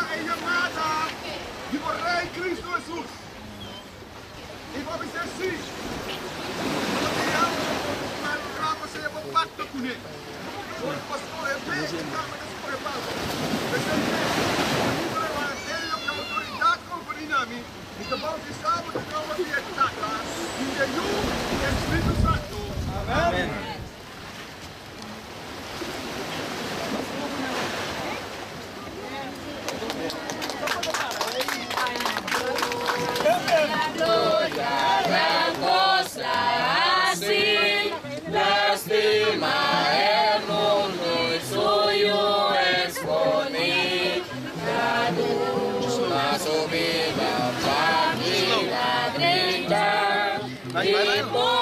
è chiamata di vorrei Cristo Gesù. E poi mi sì. Ma il capo si è fatto con me. Il pastore è vero, il pastore è fatto. Perché il Evangelio che autorità con i nami, e che poi si sa che trova di attacca, in Gesù e Spirito Santo. Amen. Bye.